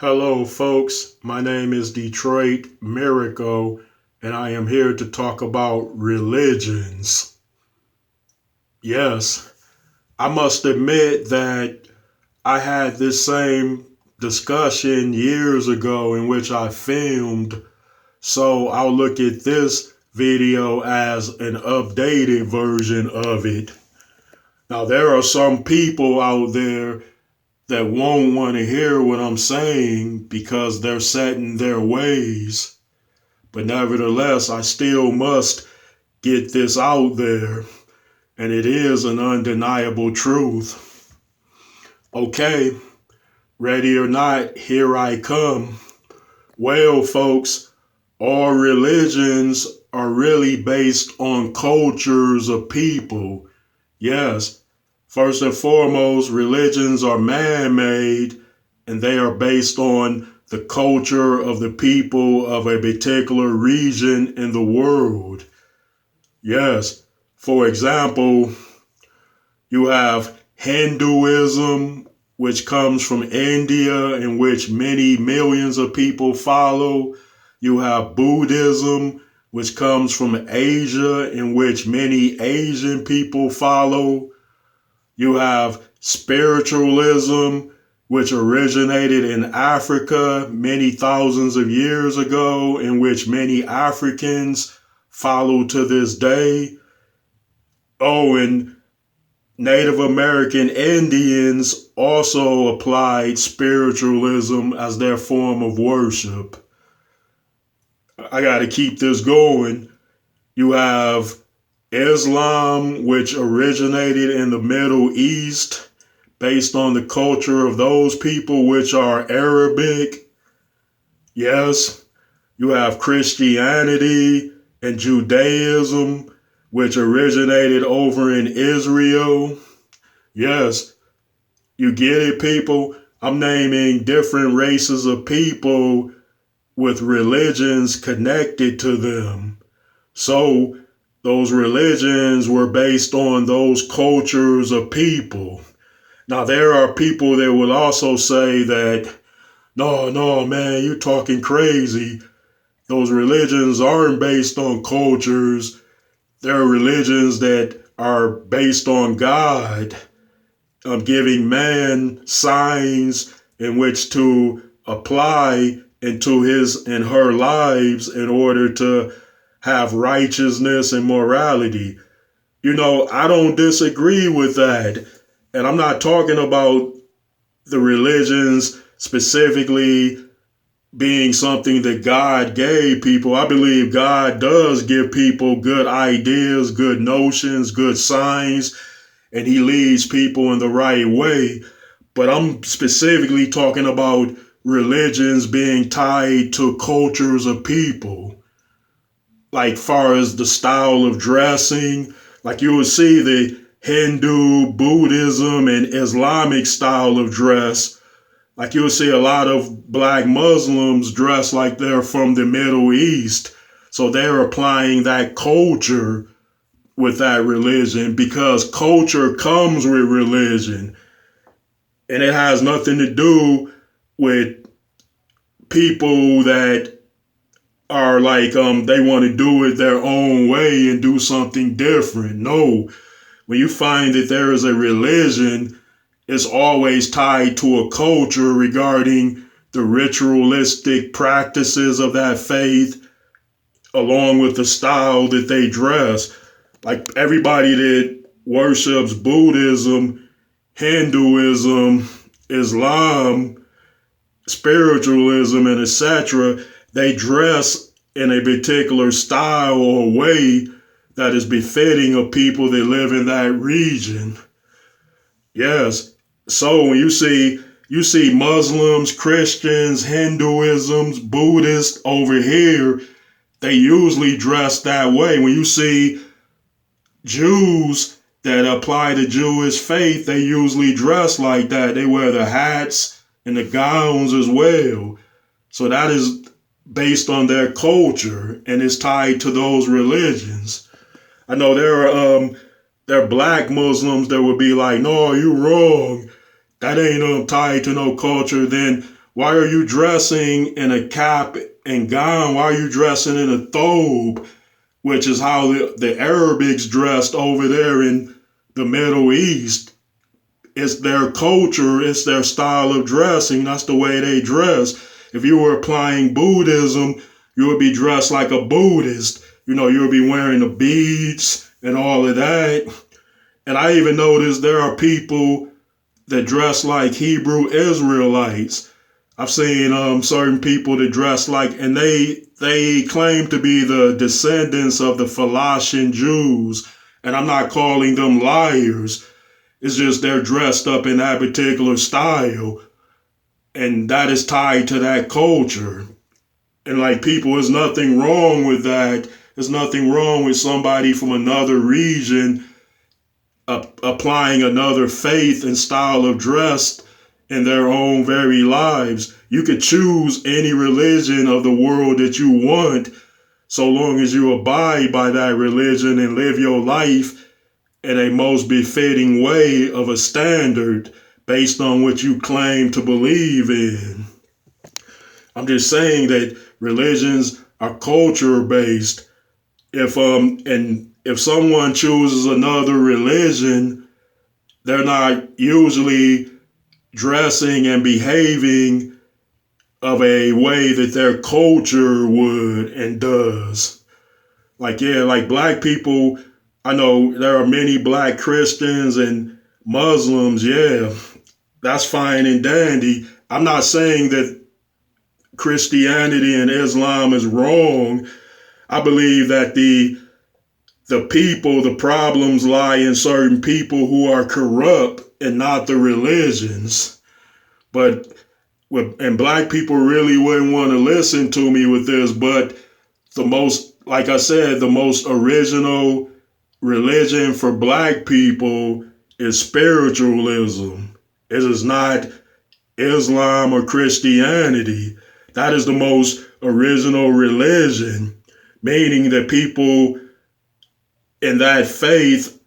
Hello, folks. My name is Detroit Miracle, and I am here to talk about religions. Yes, I must admit that I had this same discussion years ago in which I filmed, so I'll look at this video as an updated version of it. Now, there are some people out there that won't want to hear what I'm saying because they're set in their ways. But nevertheless, I still must get this out there, and it is an undeniable truth. Okay, ready or not, here I come. Well, folks, all religions are really based on cultures of people. Yes, first and foremost, religions are man made and they are based on the culture of the people of a particular region in the world. Yes, for example, you have Hinduism, which comes from India, in which many millions of people follow. You have Buddhism, which comes from Asia, in which many Asian people follow. You have spiritualism, which originated in Africa many thousands of years ago, in which many Africans follow to this day. Oh, and Native American Indians also applied spiritualism as their form of worship. I got to keep this going. You have Islam, which originated in the Middle East based on the culture of those people, which are Arabic. Yes, you have Christianity and Judaism, which originated over in Israel. Yes, you get it, people. I'm naming different races of people with religions connected to them. So, those religions were based on those cultures of people. Now, there are people that will also say that, no, man, you're talking crazy. Those religions aren't based on cultures. There are religions that are based on God, giving man signs in which to apply into his and her lives in order to have righteousness and morality. I don't disagree with that. And I'm not talking about the religions specifically being something that God gave people. I believe God does give people good ideas, good notions, good signs, and he leads people in the right way. But I'm specifically talking about religions being tied to cultures of people. Like far as the style of dressing, like you would see the Hindu, Buddhism, and Islamic style of dress. Like you'll see a lot of black Muslims dress like they're from the Middle East. So they're applying that culture with that religion because culture comes with religion. And it has nothing to do with people that are like they want to do it their own way and do something different. No. When you find that there is a religion, it's always tied to a culture regarding the ritualistic practices of that faith, along with the style that they dress. Like everybody that worships Buddhism, Hinduism, Islam, spiritualism, and etc., they dress in a particular style or way that is befitting of people that live in that region. Yes. So when you see Muslims, Christians, Hinduisms, Buddhists over here, they usually dress that way. When you see Jews that apply the Jewish faith, they usually dress like that. They wear the hats and the gowns as well. So that is based on their culture and is tied to those religions. I know there are black Muslims that would be like, no, you wrong. That ain't tied to no culture. Then Why are you dressing in a cap and gown? Why are you dressing in a thobe, which is how the Arabics dressed over there in the Middle East? It's their culture, it's their style of dressing. That's the way they dress. If you were applying Buddhism, you would be dressed like a Buddhist. You would be wearing the beads and all of that. And I even noticed there are people that dress like Hebrew Israelites. I've seen certain people that dress like, and they claim to be the descendants of the Falashin Jews. And I'm not calling them liars. It's just they're dressed up in that particular style, and that is tied to that culture. And like people, there's nothing wrong with that. There's nothing wrong with somebody from another region applying another faith and style of dress in their own very lives. You could choose any religion of the world that you want, so long as you abide by that religion and live your life in a most befitting way of a standard based on what you claim to believe in. I'm just saying that religions are culture based. If someone chooses another religion, they're not usually dressing and behaving of a way that their culture would and does. Like black people, I know there are many black Christians and Muslims. Yeah, that's fine and dandy. I'm not saying that Christianity and Islam is wrong. I believe that the problems lie in certain people who are corrupt and not the religions. And black people really wouldn't want to listen to me with this, but like I said, the most original religion for black people is spiritualism. It is not Islam or Christianity. That is the most original religion, meaning that people in that faith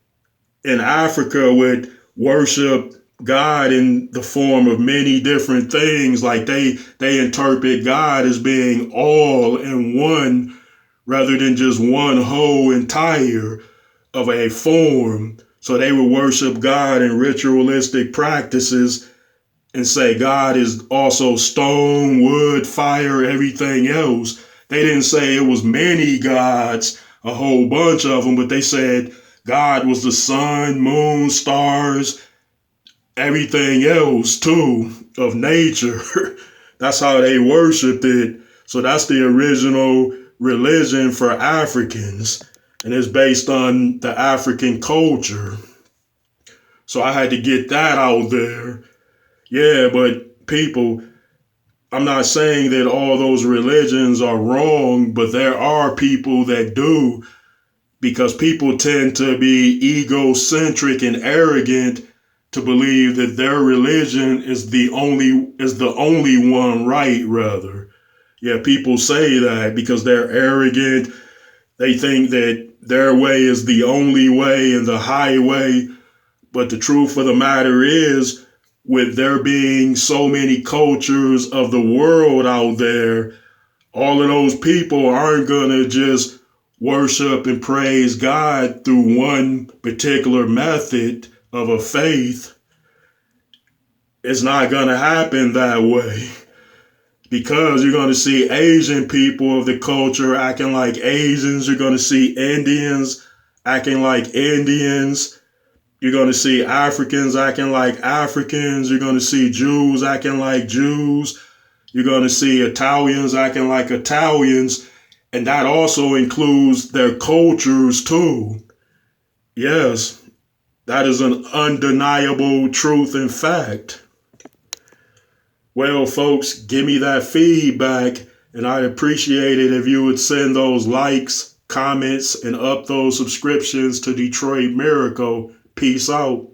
in Africa would worship God in the form of many different things. Like they interpret God as being all in one rather than just one whole entire of a form. So they would worship God in ritualistic practices and say God is also stone, wood, fire, everything else. They didn't say it was many gods, a whole bunch of them, but they said God was the sun, moon, stars, everything else too of nature. That's how they worshiped it. So that's the original religion for Africans, and it's based on the African culture. So I had to get that out there. Yeah, but people, I'm not saying that all those religions are wrong, but there are people that do, because people tend to be egocentric and arrogant to believe that their religion is the only one right, rather. Yeah, people say that because they're arrogant. They think that their way is the only way and the highway. But the truth of the matter is, with there being so many cultures of the world out there, all of those people aren't going to just worship and praise God through one particular method of a faith. It's not going to happen that way, because you're going to see Asian people of the culture acting like Asians. You're going to see Indians acting like Indians. You're going to see Africans acting like Africans. You're going to see Jews acting like Jews. You're going to see Italians acting like Italians. And that also includes their cultures too. Yes, that is an undeniable truth and fact. Well, folks, give me that feedback, and I'd appreciate it if you would send those likes, comments, and up those subscriptions to Detroit Miracle. Peace out.